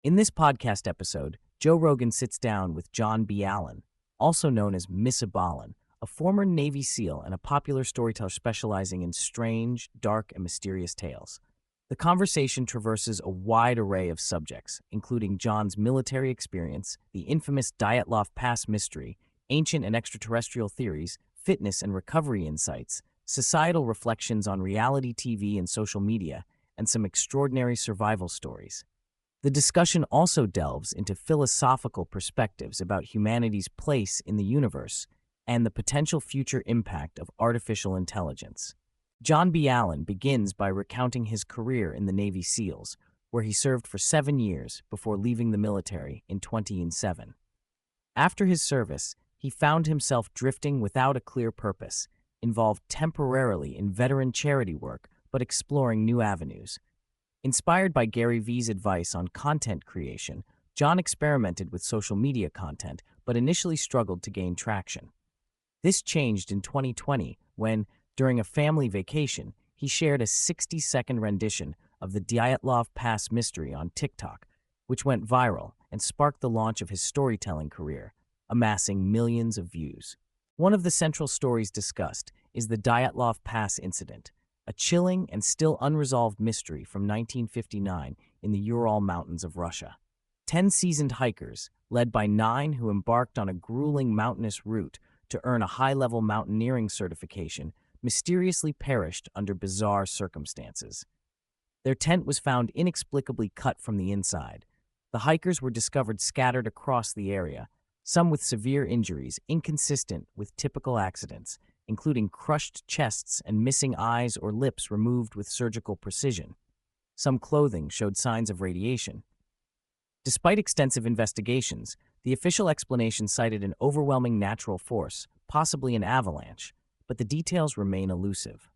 In this podcast episode, Joe Rogan sits down with John B. Allen, also known as MrBallen, a former Navy SEAL and a popular storyteller specializing in strange, dark, and mysterious tales. The conversation traverses a wide array of subjects, including John's military experience, the infamous Dyatlov Pass mystery, ancient and extraterrestrial theories, fitness and recovery insights, societal reflections on reality TV and social media, and some extraordinary survival stories. The discussion also delves into philosophical perspectives about humanity's place in the universe and the potential future impact of artificial intelligence. John B. Allen begins by recounting his career in the Navy SEALs, where he served for 7 years before leaving the military in 2007. After his service, he found himself drifting without a clear purpose, involved temporarily in veteran charity work but exploring new avenues. Inspired by Gary Vee's advice on content creation, John experimented with social media content but initially struggled to gain traction. This changed in 2020 when, during a family vacation, he shared a 60-second rendition of the Dyatlov Pass mystery on TikTok, which went viral and sparked the launch of his storytelling career, amassing millions of views. One of the central stories discussed is the Dyatlov Pass incident, a chilling and still unresolved mystery from 1959 in the Ural Mountains of Russia. 10 seasoned hikers, led by 9 who embarked on a grueling mountainous route to earn a high-level mountaineering certification, mysteriously perished under bizarre circumstances. Their tent was found inexplicably cut from the inside. The hikers were discovered scattered across the area, some with severe injuries inconsistent with typical accidents, including crushed chests and missing eyes or lips removed with surgical precision. Some clothing showed signs of radiation. Despite extensive investigations, the official explanation cited an overwhelming natural force, possibly an avalanche, but the details remain elusive.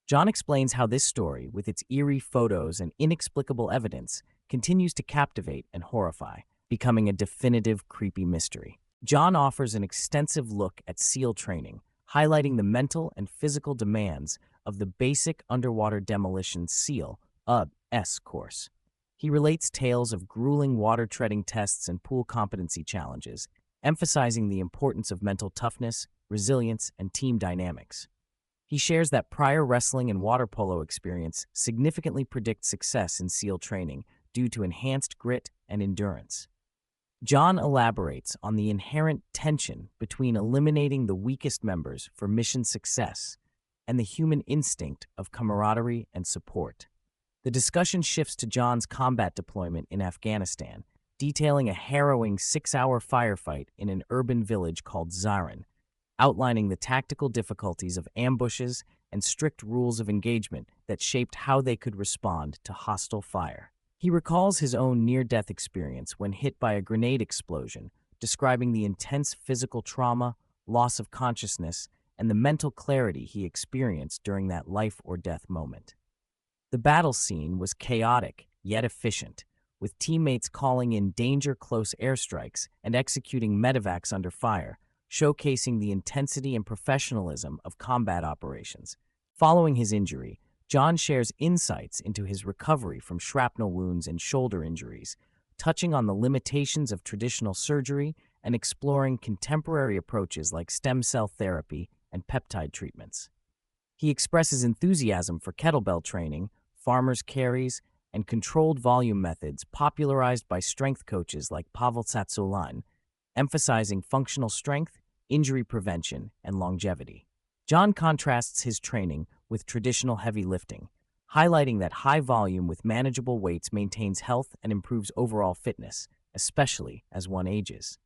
John explains how this story, with its eerie photos and inexplicable evidence, continues to captivate and horrify, becoming a definitive creepy mystery. John offers an extensive look at SEAL training, highlighting the mental and physical demands of the basic underwater demolition SEAL (UDS) course. He relates tales of grueling water-treading tests and pool competency challenges, emphasizing the importance of mental toughness, resilience, and team dynamics. He shares that prior wrestling and water polo experience significantly predicts success in SEAL training due to enhanced grit and endurance. John elaborates on the inherent tension between eliminating the weakest members for mission success and the human instinct of camaraderie and support. The discussion shifts to John's combat deployment in Afghanistan, detailing a harrowing 6-hour firefight in an urban village called Zarin, outlining the tactical difficulties of ambushes and strict rules of engagement that shaped how they could respond to hostile fire. He recalls his own near-death experience when hit by a grenade explosion, describing the intense physical trauma, loss of consciousness, and the mental clarity he experienced during that life-or-death moment. The battle scene was chaotic, yet efficient, with teammates calling in danger-close airstrikes and executing medevacs under fire, showcasing the intensity and professionalism of combat operations. Following his injury, John shares insights into his recovery from shrapnel wounds and shoulder injuries, touching on the limitations of traditional surgery and exploring contemporary approaches like stem cell therapy and peptide treatments. He expresses enthusiasm for kettlebell training, farmers' carries, and controlled volume methods popularized by strength coaches like Pavel Tsatsouline, emphasizing functional strength, injury prevention, and longevity. John contrasts his training with traditional heavy lifting, highlighting that high volume with manageable weights maintains health and improves overall fitness, especially as one ages.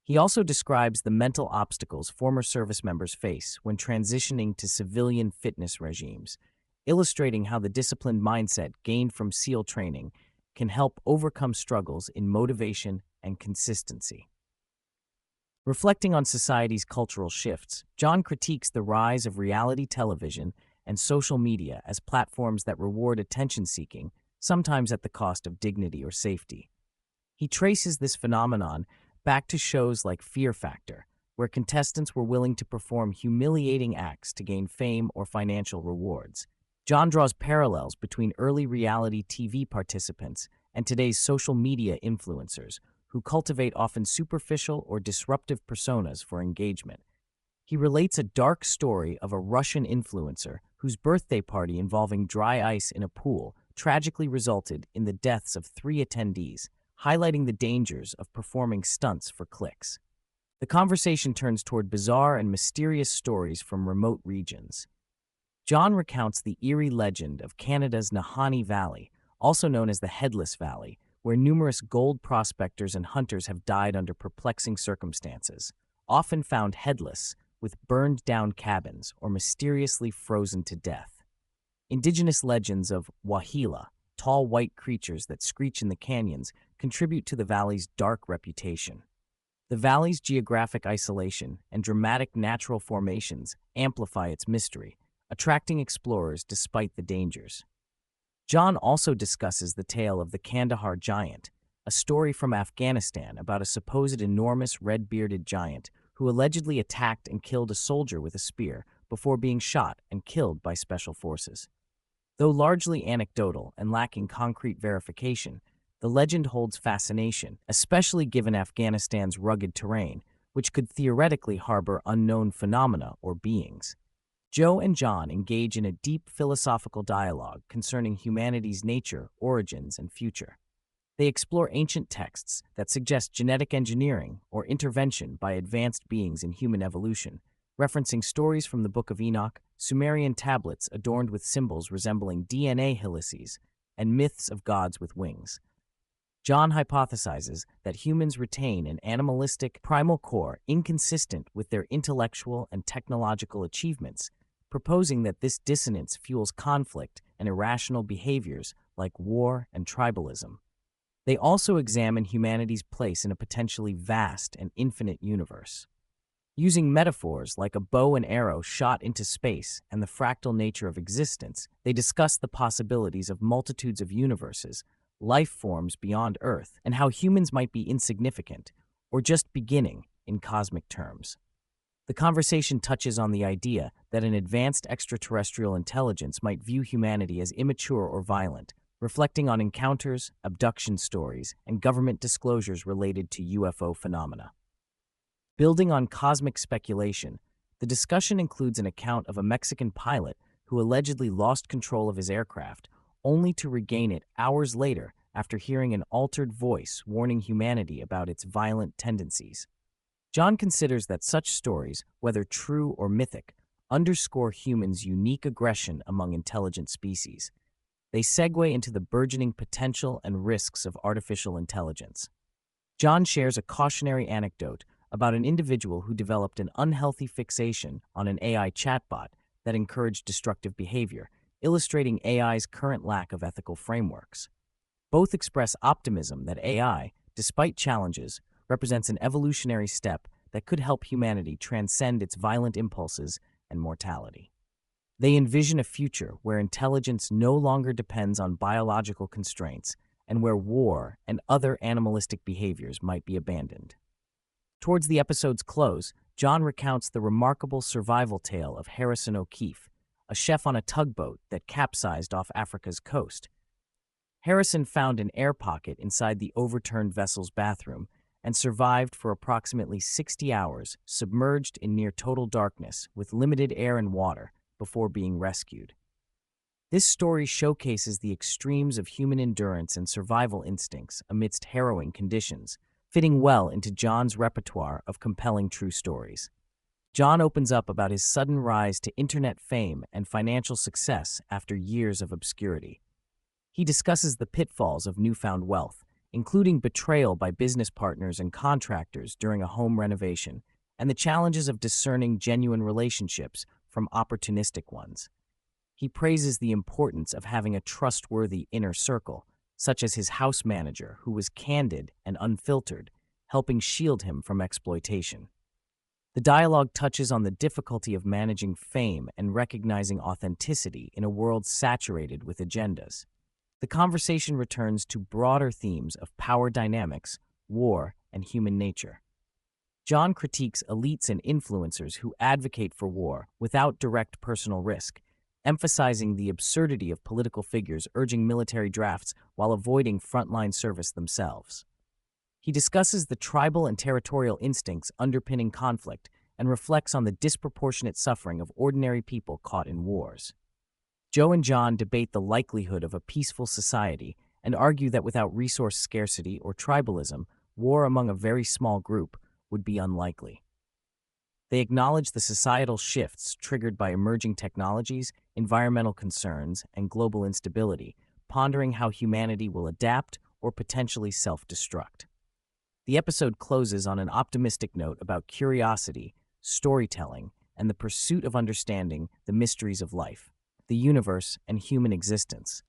He also describes the mental obstacles former service members face when transitioning to civilian fitness regimes, illustrating how the disciplined mindset gained from SEAL training can help overcome struggles in motivation and consistency. Reflecting on society's cultural shifts, John critiques the rise of reality television and social media as platforms that reward attention-seeking, sometimes at the cost of dignity or safety. He traces this phenomenon back to shows like Fear Factor, where contestants were willing to perform humiliating acts to gain fame or financial rewards. John draws parallels between early reality TV participants and today's social media influencers, who cultivate often superficial or disruptive personas for engagement. He relates a dark story of a Russian influencer whose birthday party involving dry ice in a pool tragically resulted in the deaths of 3 attendees, highlighting the dangers of performing stunts for clicks. The conversation turns toward bizarre and mysterious stories from remote regions. John recounts the eerie legend of Canada's Nahanni Valley, also known as the Headless Valley, where numerous gold prospectors and hunters have died under perplexing circumstances, often found headless, with burned-down cabins or mysteriously frozen to death. Indigenous legends of Wahila, tall white creatures that screech in the canyons, contribute to the valley's dark reputation. The valley's geographic isolation and dramatic natural formations amplify its mystery, attracting explorers despite the dangers. John also discusses the tale of the Kandahar giant, a story from Afghanistan about a supposed enormous red-bearded giant who allegedly attacked and killed a soldier with a spear before being shot and killed by special forces. Though largely anecdotal and lacking concrete verification, the legend holds fascination, especially given Afghanistan's rugged terrain, which could theoretically harbor unknown phenomena or beings. Joe and John engage in a deep philosophical dialogue concerning humanity's nature, origins, and future. They explore ancient texts that suggest genetic engineering or intervention by advanced beings in human evolution, referencing stories from the Book of Enoch, Sumerian tablets adorned with symbols resembling DNA helices, and myths of gods with wings. John hypothesizes that humans retain an animalistic, primal core inconsistent with their intellectual and technological achievements, proposing that this dissonance fuels conflict and irrational behaviors like war and tribalism. They also examine humanity's place in a potentially vast and infinite universe. Using metaphors like a bow and arrow shot into space and the fractal nature of existence, they discuss the possibilities of multitudes of universes, life forms beyond Earth, and how humans might be insignificant, or just beginning, in cosmic terms. The conversation touches on the idea that an advanced extraterrestrial intelligence might view humanity as immature or violent, reflecting on encounters, abduction stories, and government disclosures related to UFO phenomena. Building on cosmic speculation, the discussion includes an account of a Mexican pilot who allegedly lost control of his aircraft, only to regain it hours later after hearing an altered voice warning humanity about its violent tendencies. John considers that such stories, whether true or mythic, underscore humans' unique aggression among intelligent species. They segue into the burgeoning potential and risks of artificial intelligence. John shares a cautionary anecdote about an individual who developed an unhealthy fixation on an AI chatbot that encouraged destructive behavior, illustrating AI's current lack of ethical frameworks. Both express optimism that AI, despite challenges, represents an evolutionary step that could help humanity transcend its violent impulses and mortality. They envision a future where intelligence no longer depends on biological constraints and where war and other animalistic behaviors might be abandoned. Towards the episode's close, John recounts the remarkable survival tale of Harrison O'Keefe, a chef on a tugboat that capsized off Africa's coast. Harrison found an air pocket inside the overturned vessel's bathroom and survived for approximately 60 hours, submerged in near total darkness with limited air and water, before being rescued. This story showcases the extremes of human endurance and survival instincts amidst harrowing conditions, fitting well into John's repertoire of compelling true stories. John opens up about his sudden rise to internet fame and financial success after years of obscurity. He discusses the pitfalls of newfound wealth, including betrayal by business partners and contractors during a home renovation, and the challenges of discerning genuine relationships from opportunistic ones. He praises the importance of having a trustworthy inner circle, such as his house manager, who was candid and unfiltered, helping shield him from exploitation. The dialogue touches on the difficulty of managing fame and recognizing authenticity in a world saturated with agendas. The conversation returns to broader themes of power dynamics, war, and human nature. John critiques elites and influencers who advocate for war without direct personal risk, emphasizing the absurdity of political figures urging military drafts while avoiding frontline service themselves. He discusses the tribal and territorial instincts underpinning conflict and reflects on the disproportionate suffering of ordinary people caught in wars. Joe and John debate the likelihood of a peaceful society and argue that without resource scarcity or tribalism, war among a very small group would be unlikely. They acknowledge the societal shifts triggered by emerging technologies, environmental concerns, and global instability, pondering how humanity will adapt or potentially self-destruct. The episode closes on an optimistic note about curiosity, storytelling, and the pursuit of understanding the mysteries of life, the universe, and human existence.